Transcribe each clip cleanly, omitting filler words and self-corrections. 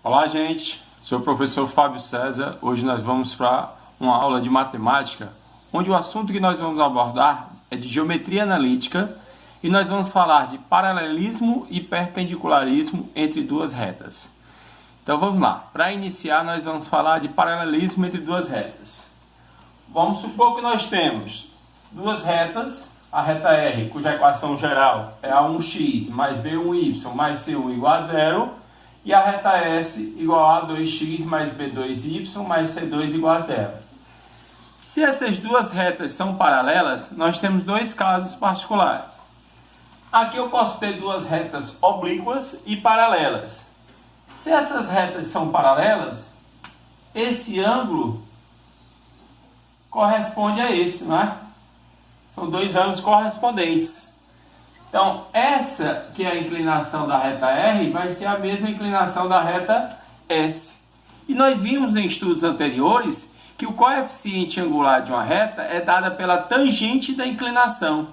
Olá, gente. Sou o professor Fábio César. Hoje nós vamos para uma aula de matemática, onde o assunto que nós vamos abordar é de geometria analítica e nós vamos falar de paralelismo e perpendicularismo entre duas retas. Então vamos lá. Para iniciar, nós vamos falar de paralelismo entre duas retas. Vamos supor que nós temos duas retas, a reta R, cuja equação geral é A1x mais B1y mais C1 igual a zero, e a reta S igual a 2x mais B2y mais C2 igual a zero. Se essas duas retas são paralelas, nós temos dois casos particulares. Aqui eu posso ter duas retas oblíquas e paralelas. Se essas retas são paralelas, esse ângulo corresponde a esse, não é? São dois ângulos correspondentes. Então, essa que é a inclinação da reta R vai ser a mesma inclinação da reta S. E nós vimos em estudos anteriores que o coeficiente angular de uma reta é dada pela tangente da inclinação.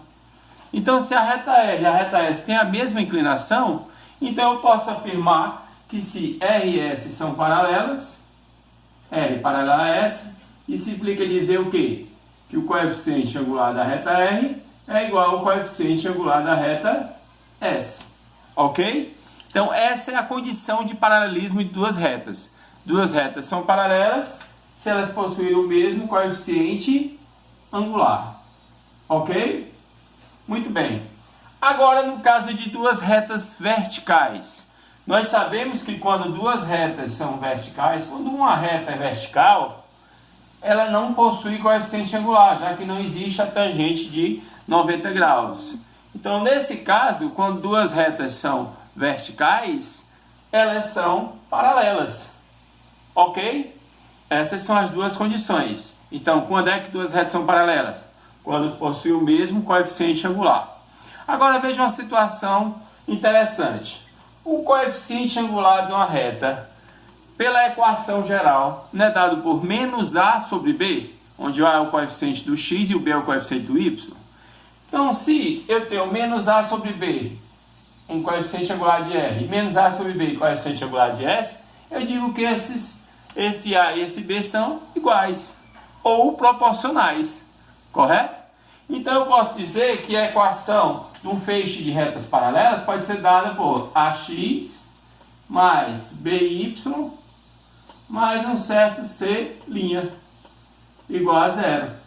Então, se a reta R e a reta S têm a mesma inclinação, então eu posso afirmar que se R e S são paralelas, R paralela a S, isso implica dizer o quê? Que o coeficiente angular da reta R é igual ao coeficiente angular da reta S. Ok? Então, essa é a condição de paralelismo de duas retas. Duas retas são paralelas se elas possuírem o mesmo coeficiente angular. Ok? Muito bem. Agora, no caso de duas retas verticais, nós sabemos que quando duas retas são verticais, quando uma reta é vertical, ela não possui coeficiente angular, já que não existe a tangente de 90 graus. Então, nesse caso, quando duas retas são verticais, elas são paralelas. Ok? Essas são as duas condições. Então, quando é que duas retas são paralelas? Quando possuem o mesmo coeficiente angular. Agora, veja uma situação interessante. O coeficiente angular de uma reta, pela equação geral, é dado por menos A sobre B, onde A é o coeficiente do x e o B é o coeficiente do y. Então, se eu tenho menos A sobre B em coeficiente angular de R e menos A sobre B em coeficiente angular de S, eu digo que esse A e esse B são iguais ou proporcionais, correto? Então, eu posso dizer que a equação de um feixe de retas paralelas pode ser dada por AX mais BY mais um certo C' igual a zero.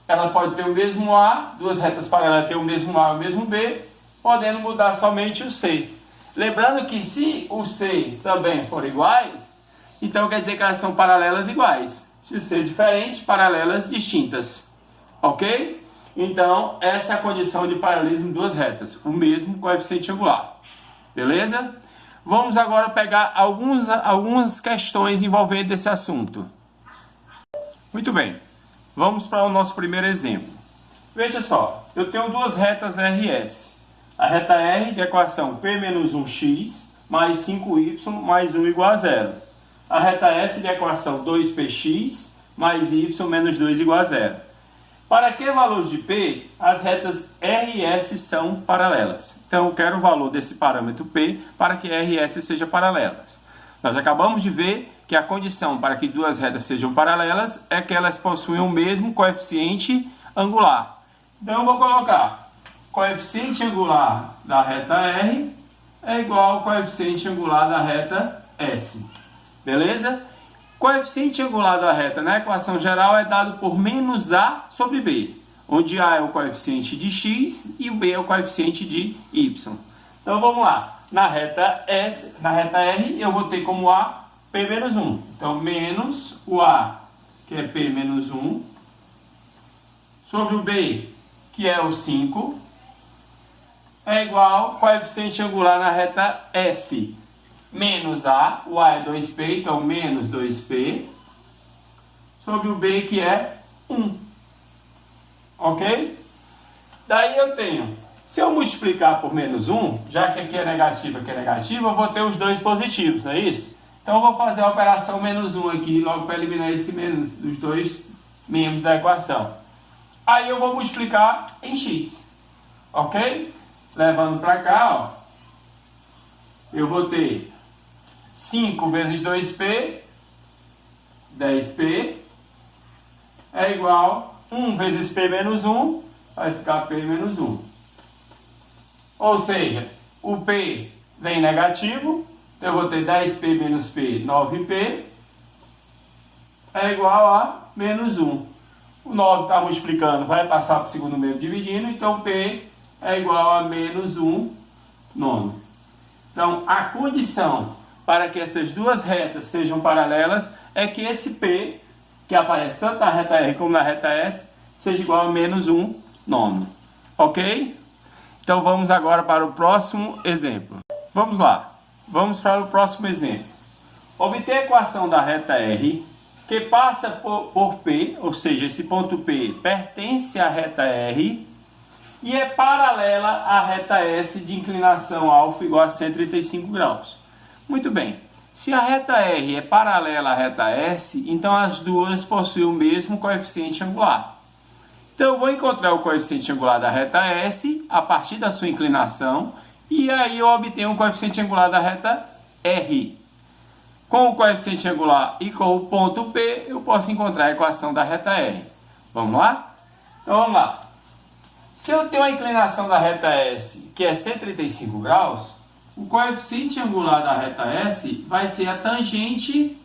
Ela pode ter o mesmo A, duas retas paralelas ter o mesmo A e o mesmo B, podendo mudar somente o C. Lembrando que se o C também for iguais, então quer dizer que elas são paralelas iguais. Se o C é diferente, paralelas distintas. Ok? Então, essa é a condição de paralelismo de duas retas, o mesmo coeficiente angular. Beleza? Vamos agora pegar algumas questões envolvendo esse assunto. Muito bem. Vamos para o nosso primeiro exemplo. Veja só, eu tenho duas retas R e S. A reta R de equação P menos 1x mais 5y mais 1 igual a zero. A reta S de equação 2px mais y menos 2 igual a zero. Para que valores de P, as retas R e S são paralelas. Então, eu quero o valor desse parâmetro P para que R e S sejam paralelas. Nós acabamos de ver que a condição para que duas retas sejam paralelas é que elas possuem o mesmo coeficiente angular. Então, eu vou colocar coeficiente angular da reta R é igual ao coeficiente angular da reta S. Beleza? Coeficiente angular da reta na equação geral é dado por menos A sobre B, onde A é o coeficiente de x e o B é o coeficiente de y. Então, vamos lá. Na reta R, eu vou ter como A P menos 1. Então, menos o A, que é P menos 1, sobre o B, que é o 5, é igual ao coeficiente angular na reta S. Menos A, o A é 2P, então menos 2P, sobre o B, que é 1. Ok? Daí eu tenho, se eu multiplicar por menos 1, já que aqui é negativo, eu vou ter os dois positivos, não é isso? Então, eu vou fazer a operação menos 1 aqui, logo para eliminar esse menos dos dois membros da equação. Aí, eu vou multiplicar em x, ok? Levando para cá, ó, eu vou ter 5 vezes 2p, 10p, é igual a 1 vezes p menos 1, vai ficar p menos 1. Ou seja, o p vem negativo, então eu vou ter 10p menos p, 9p, é igual a menos 1. O 9 está multiplicando, vai passar para o segundo meio dividindo, então p é igual a menos 1 nono. Então, a condição para que essas duas retas sejam paralelas é que esse p, que aparece tanto na reta R como na reta S, seja igual a menos 1 nono. Ok? Então, vamos agora para o próximo exemplo. Vamos lá. Vamos para o próximo exemplo. Obter a equação da reta R, que passa por P, ou seja, esse ponto P pertence à reta R, e é paralela à reta S de inclinação alfa igual a 135 graus. Muito bem. Se a reta R é paralela à reta S, então as duas possuem o mesmo coeficiente angular. Então eu vou encontrar o coeficiente angular da reta S a partir da sua inclinação, e aí eu obtenho o coeficiente angular da reta R. Com o coeficiente angular e com o ponto P, eu posso encontrar a equação da reta R. Vamos lá? Então vamos lá. Se eu tenho a inclinação da reta S, que é 135 graus, o coeficiente angular da reta S vai ser a tangente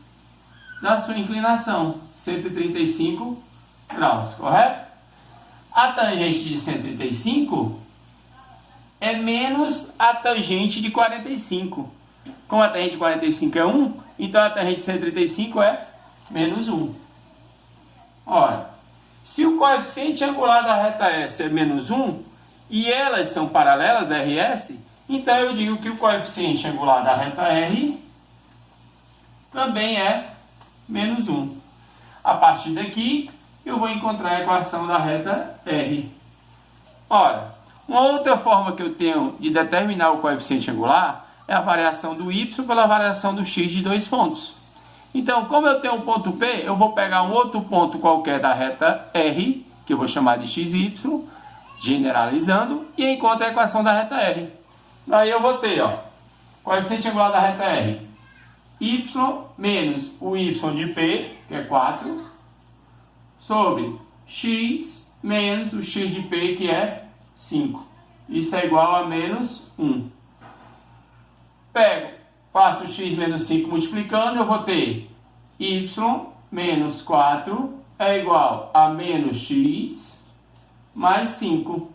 da sua inclinação, 135 graus, correto? A tangente de 135 é menos a tangente de 45. Como a tangente de 45 é 1, então a tangente de 135 é menos 1. Ora, se o coeficiente angular da reta S é menos 1 e elas são paralelas, RS, então eu digo que o coeficiente angular da reta R também é menos 1. A partir daqui, eu vou encontrar a equação da reta R. Ora, uma outra forma que eu tenho de determinar o coeficiente angular é a variação do y pela variação do x de dois pontos. Então, como eu tenho um ponto P, eu vou pegar um outro ponto qualquer da reta R, que eu vou chamar de xy, generalizando, e encontro a equação da reta R. Daí eu vou ter, coeficiente angular da reta R, y menos o y de P, que é 4, sobre x menos o x de P, que é 5. Isso é igual a menos 1. Faço x menos 5 multiplicando, eu vou ter y menos 4 é igual a menos x mais 5.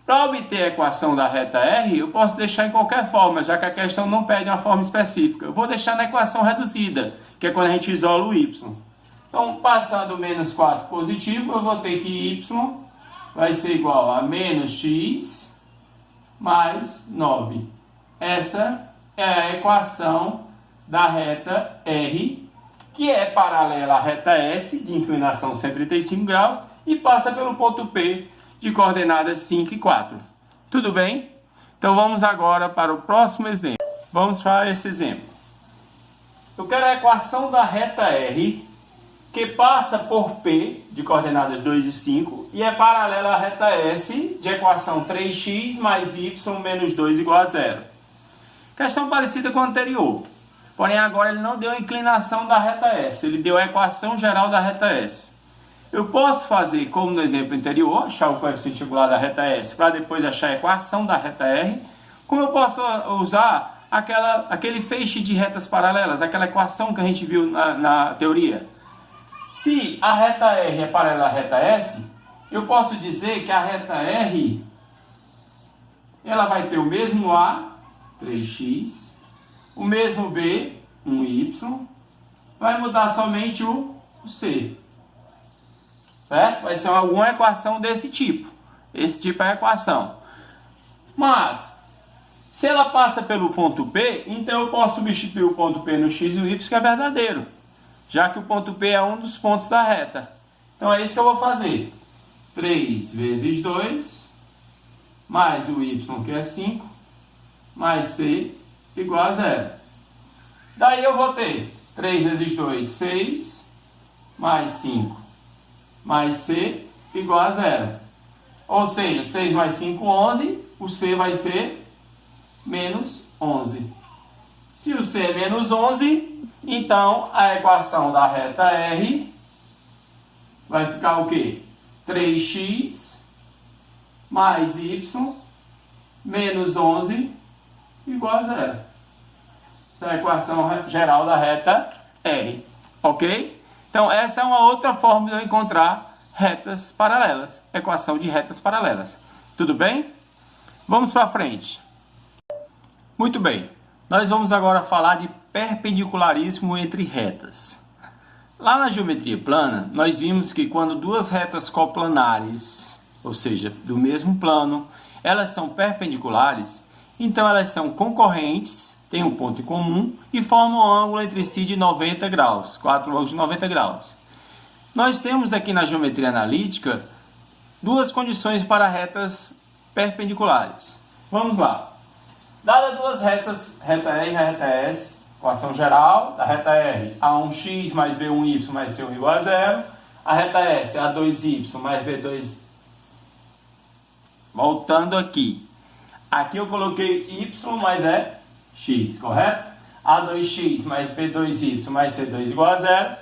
Para obter a equação da reta R, eu posso deixar em qualquer forma, já que a questão não pede uma forma específica. Eu vou deixar na equação reduzida, que é quando a gente isola o y. Então, passando menos 4 positivo, eu vou ter que y vai ser igual a menos x mais 9. Essa é a equação da reta R, que é paralela à reta S, de inclinação 135 graus, e passa pelo ponto P, de coordenadas 5 e 4. Tudo bem? Então vamos agora para o próximo exemplo. Vamos para esse exemplo. Eu quero a equação da reta R, que passa por P, de coordenadas 2 e 5, e é paralela à reta S, de equação 3x mais y menos 2 igual a 0. Questão parecida com a anterior, porém agora ele não deu a inclinação da reta S, ele deu a equação geral da reta S. Eu posso fazer, como no exemplo anterior, achar o coeficiente angular da reta S para depois achar a equação da reta R, como eu posso usar aquele feixe de retas paralelas, aquela equação que a gente viu na teoria. Se a reta R é paralela à reta S, eu posso dizer que a reta R ela vai ter o mesmo A, 3x, o mesmo B, 1y, vai mudar somente o C. Certo? Vai ser alguma equação desse tipo. Esse tipo é a equação. Mas, se ela passa pelo ponto P, então eu posso substituir o ponto P no x e o y, que é verdadeiro. Já que o ponto P é um dos pontos da reta. Então é isso que eu vou fazer. 3 vezes 2, mais o y, que é 5, mais c, igual a 0. Daí eu vou ter 3 vezes 2, 6, mais 5, mais c, igual a 0. Ou seja, 6 mais 5, 11, o c vai ser menos 11. Se o C é menos 11, então a equação da reta R vai ficar o quê? 3x mais y menos 11 igual a zero. Essa é a equação geral da reta R, ok? Então essa é uma outra forma de eu encontrar retas paralelas, equação de retas paralelas. Tudo bem? Vamos para frente. Muito bem, nós vamos agora falar de perpendicularismo entre retas. Lá na geometria plana, nós vimos que quando duas retas coplanares, ou seja, do mesmo plano, elas são perpendiculares, então elas são concorrentes, têm um ponto em comum e formam um ângulo entre si de 90 graus, 4 ângulos de 90 graus. Nós temos aqui na geometria analítica duas condições para retas perpendiculares. Vamos lá. Dadas duas retas, reta R e reta S, equação geral da reta R, A1x mais B1y mais C1 igual a zero. A reta S, A2y mais B2. Voltando aqui. Aqui eu coloquei y, mas é x, correto? A2x mais B2y mais C2 igual a zero.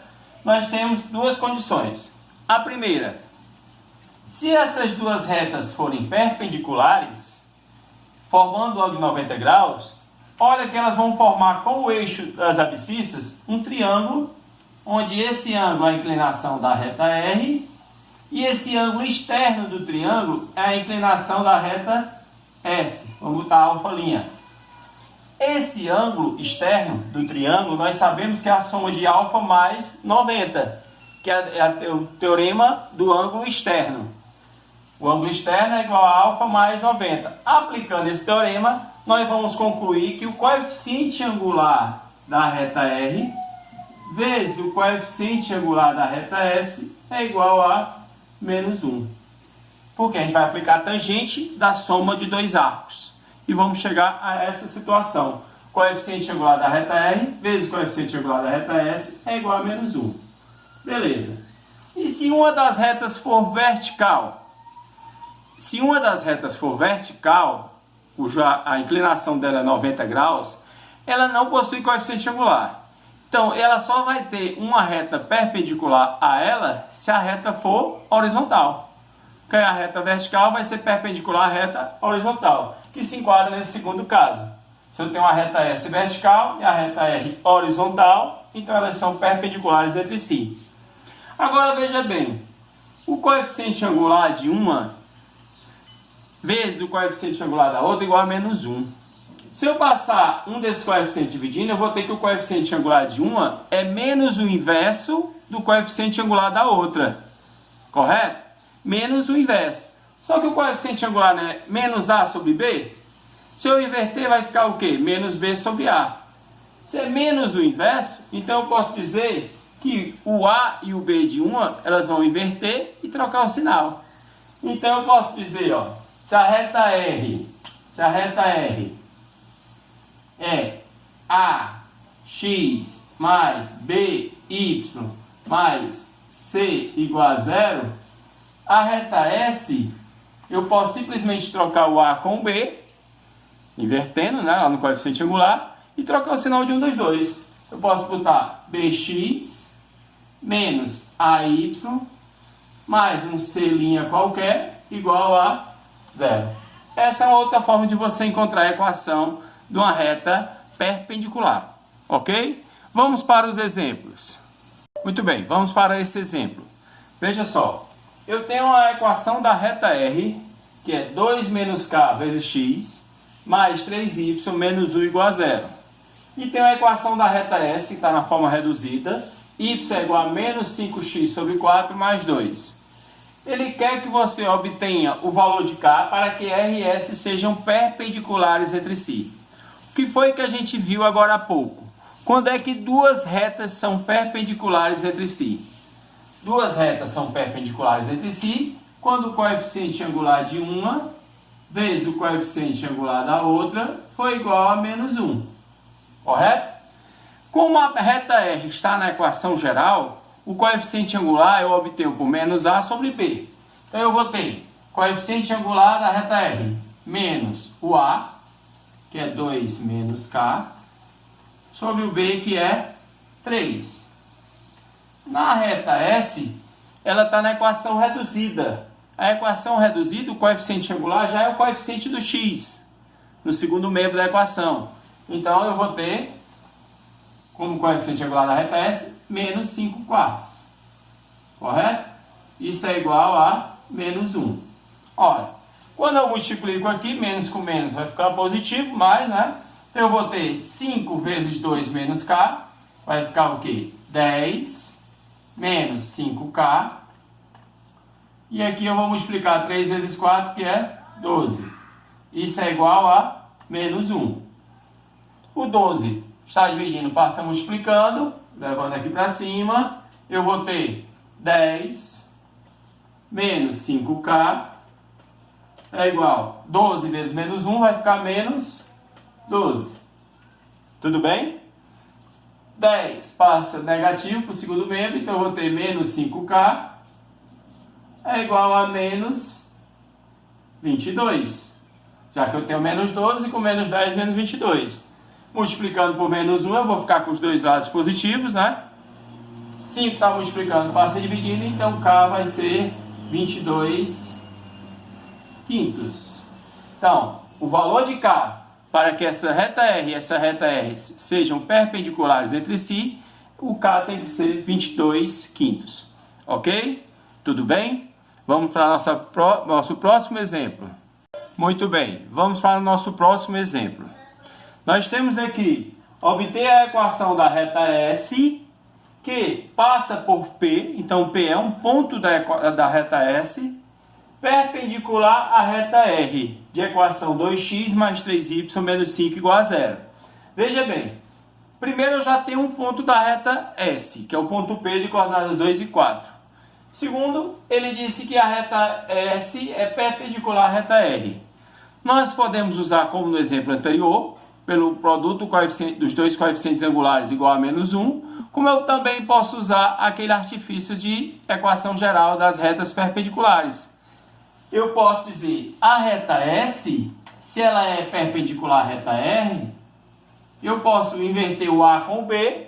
Nós temos duas condições. A primeira, se essas duas retas forem perpendiculares, formando um ângulo de 90 graus, olha que elas vão formar com o eixo das abscissas um triângulo, onde esse ângulo é a inclinação da reta R, e esse ângulo externo do triângulo é a inclinação da reta S. Vamos botar alfa'. Esse ângulo externo do triângulo, nós sabemos que é a soma de alfa mais 90, que é o teorema do ângulo externo. O ângulo externo é igual a alfa mais 90. Aplicando esse teorema, nós vamos concluir que o coeficiente angular da reta R vezes o coeficiente angular da reta S é igual a menos 1. Porque a gente vai aplicar a tangente da soma de dois arcos. E vamos chegar a essa situação. Coeficiente angular da reta R vezes o coeficiente angular da reta S é igual a menos 1. Beleza. E se uma das retas for vertical? Se uma das retas for vertical, cuja a inclinação dela é 90 graus, ela não possui coeficiente angular. Então, ela só vai ter uma reta perpendicular a ela se a reta for horizontal. Porque a reta vertical vai ser perpendicular à reta horizontal, que se enquadra nesse segundo caso. Se eu tenho uma reta S vertical e a reta R horizontal, então elas são perpendiculares entre si. Agora veja bem, o coeficiente angular de uma vezes o coeficiente angular da outra é igual a menos 1. Se eu passar um desses coeficientes dividindo, eu vou ter que o coeficiente angular de uma é menos o inverso do coeficiente angular da outra. Correto? Menos o inverso. Só que o coeficiente angular é menos A sobre B. Se eu inverter, vai ficar o quê? Menos B sobre A. Se é menos o inverso, então eu posso dizer que o A e o B de uma, elas vão inverter e trocar o sinal. Então eu posso dizer, ó, se a reta R é AX mais BY mais C igual a zero, a reta S, eu posso simplesmente trocar o A com o B, invertendo, né, lá no coeficiente angular, e trocar o sinal de um dos dois. Eu posso botar BX menos AY mais um C' qualquer igual a zero. Essa é uma outra forma de você encontrar a equação de uma reta perpendicular, ok? Vamos para os exemplos. Muito bem, vamos para esse exemplo. Veja só, eu tenho a equação da reta R, que é 2 menos K vezes X, mais 3Y menos U igual a zero. E tenho a equação da reta S, que está na forma reduzida, Y é igual a menos 5x sobre 4 mais 2. Ele quer que você obtenha o valor de K para que R e S sejam perpendiculares entre si. O que foi que a gente viu agora há pouco? Quando é que duas retas são perpendiculares entre si? Duas retas são perpendiculares entre si quando o coeficiente angular de uma vezes o coeficiente angular da outra for igual a menos 1. Correto? Como a reta R está na equação geral, o coeficiente angular eu obtenho por menos A sobre B. Então eu vou ter coeficiente angular da reta R menos o A, que é 2 menos K, sobre o B, que é 3. Na reta S, ela está na equação reduzida. A equação reduzida, o coeficiente angular já é o coeficiente do x, no segundo membro da equação. Então, eu vou ter, como coeficiente angular da reta S, menos 5 quartos. Correto? Isso é igual a menos 1. Ora, quando eu multiplico aqui, menos com menos vai ficar positivo, mais, né? Então, eu vou ter 5 vezes 2 menos k, vai ficar o quê? 10 menos 5k. E aqui eu vou multiplicar 3 vezes 4, que é 12. Isso é igual a menos 1. O 12 está dividindo, passa multiplicando, levando aqui para cima. Eu vou ter 10 menos 5k é igual a 12 vezes menos 1, vai ficar menos 12. Tudo bem? 10 passa negativo para o segundo membro, então eu vou ter menos 5k é igual a menos 22. Já que eu tenho menos 12, com menos 10, menos 22. Multiplicando por menos 1, eu vou ficar com os dois lados positivos, né? 5 está multiplicando, passa dividindo, então k vai ser 22 quintos. Então, o valor de k, para que essa reta R e essa reta R sejam perpendiculares entre si, o k tem que ser 22 quintos. Ok? Tudo bem? Vamos para o nosso próximo exemplo. Muito bem, vamos para o nosso próximo exemplo. Nós temos aqui, obter a equação da reta S, que passa por P, então P é um ponto da reta S, perpendicular à reta R, de equação 2x mais 3y menos 5 igual a 0. Veja bem, primeiro eu já tenho um ponto da reta S, que é o ponto P de coordenadas 2 e 4. Segundo, ele disse que a reta S é perpendicular à reta R. Nós podemos usar, como no exemplo anterior, pelo produto dos dois coeficientes angulares igual a menos 1, como eu também posso usar aquele artifício de equação geral das retas perpendiculares. Eu posso dizer a reta S, se ela é perpendicular à reta R, eu posso inverter o A com o B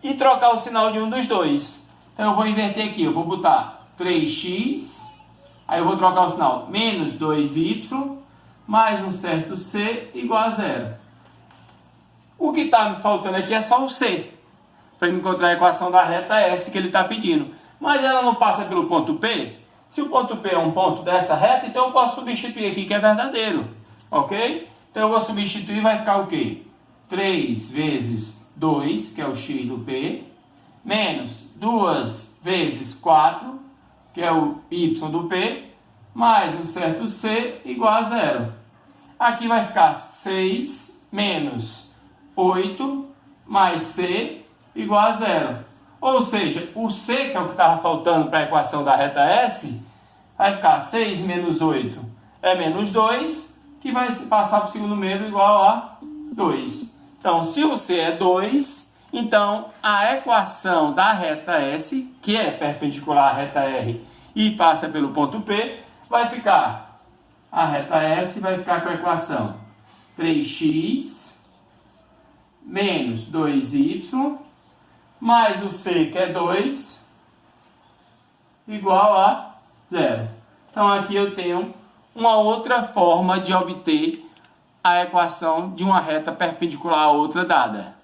e trocar o sinal de um dos dois. Então eu vou inverter aqui, eu vou botar 3x, aí eu vou trocar o sinal menos 2y, mais um certo c igual a 0. O que está me faltando aqui é só o c, para encontrar a equação da reta S que ele está pedindo. Mas ela não passa pelo ponto P? Se o ponto P é um ponto dessa reta, então eu posso substituir aqui que é verdadeiro. Ok? Então eu vou substituir e vai ficar o quê? 3 vezes 2, que é o x do P, menos 2 vezes 4, que é o y do P, mais um certo c igual a 0. Aqui vai ficar 6 menos 8 mais c igual a 0. Ou seja, o c, que é o que estava faltando para a equação da reta S, vai ficar 6 menos 8 é menos 2, que vai passar para o segundo membro igual a 2. Então, se o c é 2, então a equação da reta S, que é perpendicular à reta R e passa pelo ponto P, vai ficar, a reta S vai ficar com a equação 3x menos 2y mais o c, que é 2, igual a 0. Então aqui eu tenho uma outra forma de obter a equação de uma reta perpendicular a outra dada.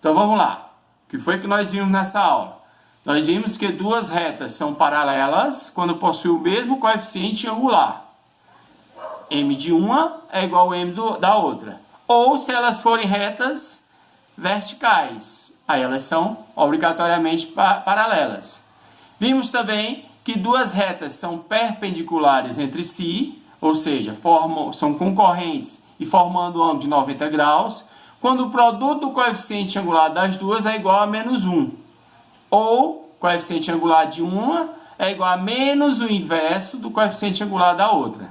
Então vamos lá. O que foi que nós vimos nessa aula? Nós vimos que duas retas são paralelas quando possuem o mesmo coeficiente angular. M de uma é igual a M da outra. Ou se elas forem retas verticais. Aí elas são obrigatoriamente paralelas. Vimos também que duas retas são perpendiculares entre si, ou seja, são concorrentes e formando um ângulo de 90 graus, quando o produto do coeficiente angular das duas é igual a menos 1. Ou o coeficiente angular de uma é igual a menos o inverso do coeficiente angular da outra.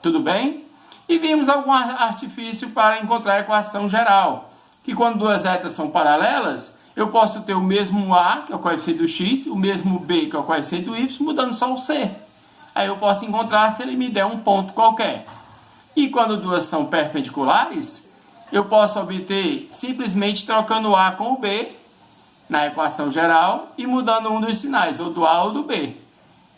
Tudo bem? E vimos algum artifício para encontrar a equação geral, que quando duas retas são paralelas, eu posso ter o mesmo A, que é o coeficiente do x, o mesmo B, que é o coeficiente do y, mudando só o C. Aí eu posso encontrar se ele me der um ponto qualquer. E quando duas são perpendiculares, eu posso obter simplesmente trocando o A com o B na equação geral e mudando um dos sinais, ou do A ou do B,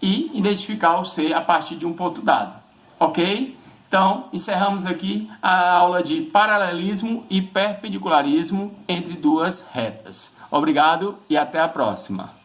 e identificar o C a partir de um ponto dado, ok? Então, encerramos aqui a aula de paralelismo e perpendicularismo entre duas retas. Obrigado e até a próxima.